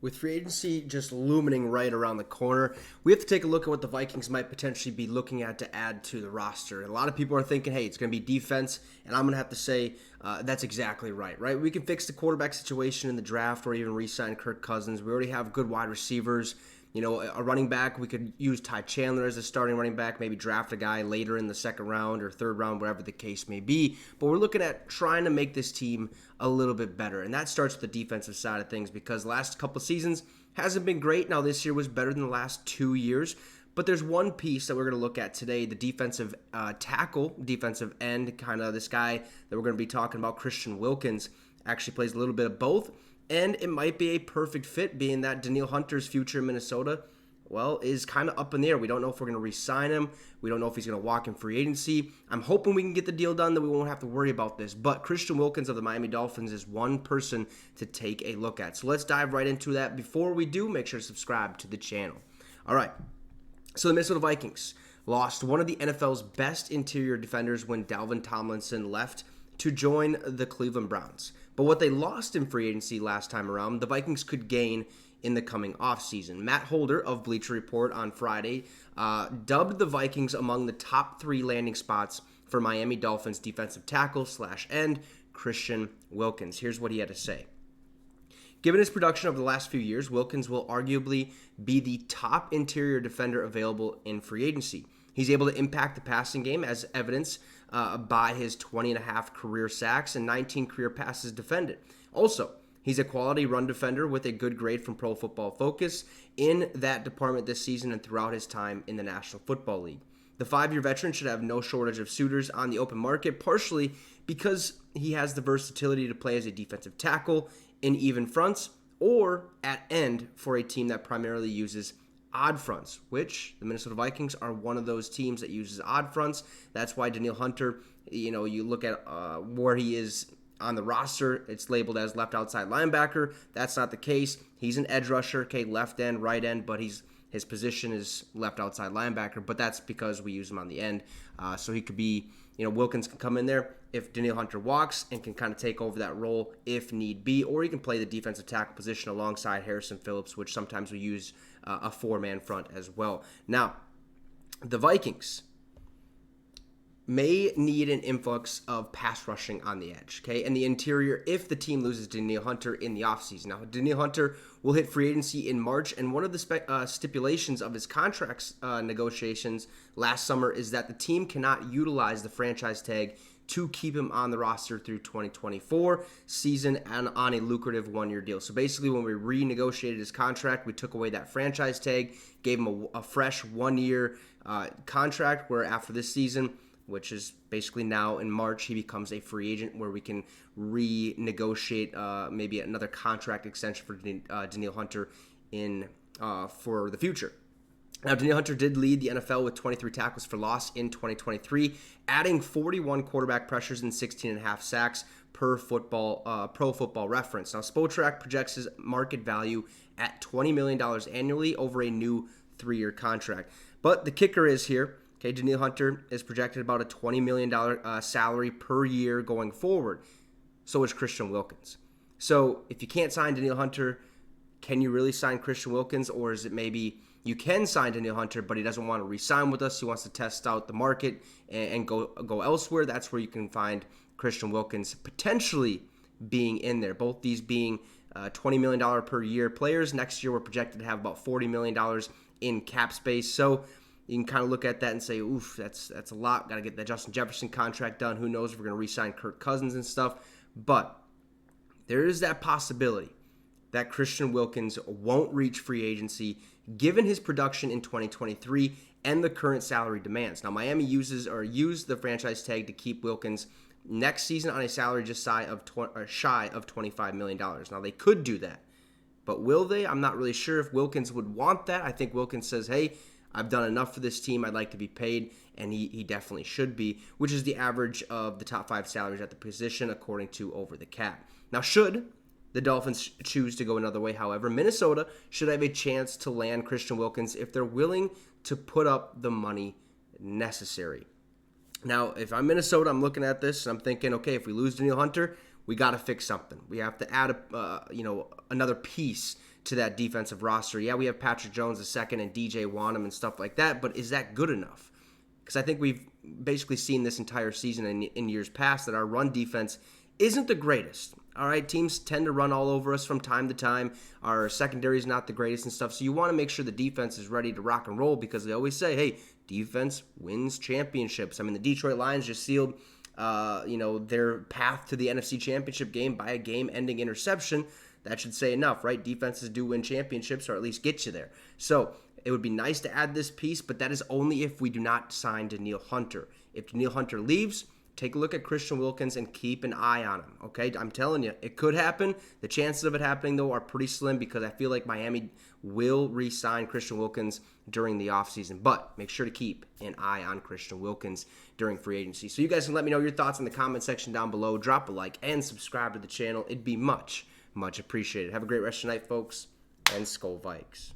With free agency just looming right around the corner, we have to take a look at what the Vikings might potentially be looking at to add to the roster. And a lot of people are thinking, hey, it's going to be defense, and I'm going to have to say that's exactly right? We can fix the quarterback situation in the draft or even re-sign Kirk Cousins. We already have good wide receivers. You know, a running back, we could use Ty Chandler as a starting running back, maybe draft a guy later in the second round or third round, whatever the case may be. But we're looking at trying to make this team a little bit better. And that starts with the defensive side of things because the last couple of seasons hasn't been great. Now, this year was better than the last 2 years. But there's one piece that we're going to look at today, the defensive tackle, defensive end, kind of this guy that we're going to be talking about, Christian Wilkins, actually plays a little bit of both. And it might be a perfect fit, being that Danielle Hunter's future in Minnesota, well, is kind of up in the air. We don't know if we're going to re-sign him. We don't know if he's going to walk in free agency. I'm hoping we can get the deal done that we won't have to worry about this. But Christian Wilkins of the Miami Dolphins is one person to take a look at. So let's dive right into that. Before we do, make sure to subscribe to the channel. All right. So the Minnesota Vikings lost one of the NFL's best interior defenders when Dalvin Tomlinson left to join the Cleveland Browns. But what they lost in free agency last time around, the Vikings could gain in the coming offseason. Matt Holder of Bleacher Report on Friday dubbed the Vikings among the top 3 landing spots for Miami Dolphins defensive tackle / end Christian Wilkins. Here's what he had to say. Given his production over the last few years, Wilkins will arguably be the top interior defender available in free agency. He's able to impact the passing game as evidenced by his 20.5 career sacks and 19 career passes defended. Also, he's a quality run defender with a good grade from Pro Football Focus in that department this season and throughout his time in the National Football League. The 5-year veteran should have no shortage of suitors on the open market, partially because he has the versatility to play as a defensive tackle in even fronts or at end for a team that primarily uses odd fronts, which the Minnesota Vikings are one of those teams that uses odd fronts. That's why Danielle Hunter, you look at where he is on the roster, it's labeled as left outside linebacker. That's not the case. He's an edge rusher, okay, left end, right end, but his position is left outside linebacker, but that's because we use him on the end. So he could be, Wilkins can come in there if Danielle Hunter walks and can kind of take over that role if need be, or he can play the defensive tackle position alongside Harrison Phillips, which sometimes we use a 4-man front as well. Now, the Vikings may need an influx of pass rushing on the edge, okay, and the interior if the team loses Danielle Hunter in the offseason. Now, Danielle Hunter will hit free agency in March, and one of the stipulations of his contracts negotiations last summer is that the team cannot utilize the franchise tag to keep him on the roster through 2024 season and on a lucrative 1-year deal. So basically, when we renegotiated his contract, we took away that franchise tag, gave him a fresh 1-year contract, where after this season, which is basically now in March, he becomes a free agent where we can renegotiate maybe another contract extension for Danielle Hunter for the future. Now, Danielle Hunter did lead the NFL with 23 tackles for loss in 2023, adding 41 quarterback pressures and 16.5 sacks per Pro Football Reference. Now, Spotrac projects his market value at $20 million annually over a new 3-year contract. But the kicker is here, okay, Danielle Hunter is projected about a $20 million salary per year going forward. So is Christian Wilkins. So if you can't sign Danielle Hunter, can you really sign Christian Wilkins, or is it maybe you can sign Danielle Hunter, but he doesn't want to re-sign with us? He wants to test out the market and go elsewhere. That's where you can find Christian Wilkins potentially being in there. Both these being $20 million per year players. Next year, we're projected to have about $40 million in cap space. So you can kind of look at that and say, oof, that's a lot. Got to get that Justin Jefferson contract done. Who knows if we're going to re-sign Kirk Cousins and stuff. But there is that possibility that Christian Wilkins won't reach free agency given his production in 2023 and the current salary demands. Now, Miami used the franchise tag to keep Wilkins next season on a salary just shy of $25 million. Now, they could do that, but will they? I'm not really sure if Wilkins would want that. I think Wilkins says, hey, I've done enough for this team. I'd like to be paid, and he definitely should be, which is the average of the top 5 salaries at the position according to Over the Cap. Now, should the Dolphins choose to go another way, however, Minnesota should have a chance to land Christian Wilkins if they're willing to put up the money necessary. Now, if I'm Minnesota, I'm looking at this and I'm thinking, okay, if we lose Danielle Hunter, we got to fix something. We have to add another piece to that defensive roster. Yeah, we have Patrick Jones II and DJ Wanham and stuff like that, but is that good enough? Because I think we've basically seen this entire season in years past that our run defense isn't the greatest. All right, teams tend to run all over us from time to time. Our secondary is not the greatest and stuff, so you want to make sure the defense is ready to rock and roll because they always say, hey, defense wins championships. I mean, the Detroit Lions just sealed their path to the NFC Championship game by a game-ending interception. That should say enough, right? Defenses do win championships or at least get you there. So it would be nice to add this piece, but that is only if we do not sign Danielle Hunter. If Danielle Hunter leaves, take a look at Christian Wilkins and keep an eye on him, okay? I'm telling you, it could happen. The chances of it happening, though, are pretty slim because I feel like Miami will re-sign Christian Wilkins during the offseason. But make sure to keep an eye on Christian Wilkins during free agency. So you guys can let me know your thoughts in the comment section down below. Drop a like and subscribe to the channel. It'd be much appreciated. Have a great rest of the night, folks, and Skol Vikes.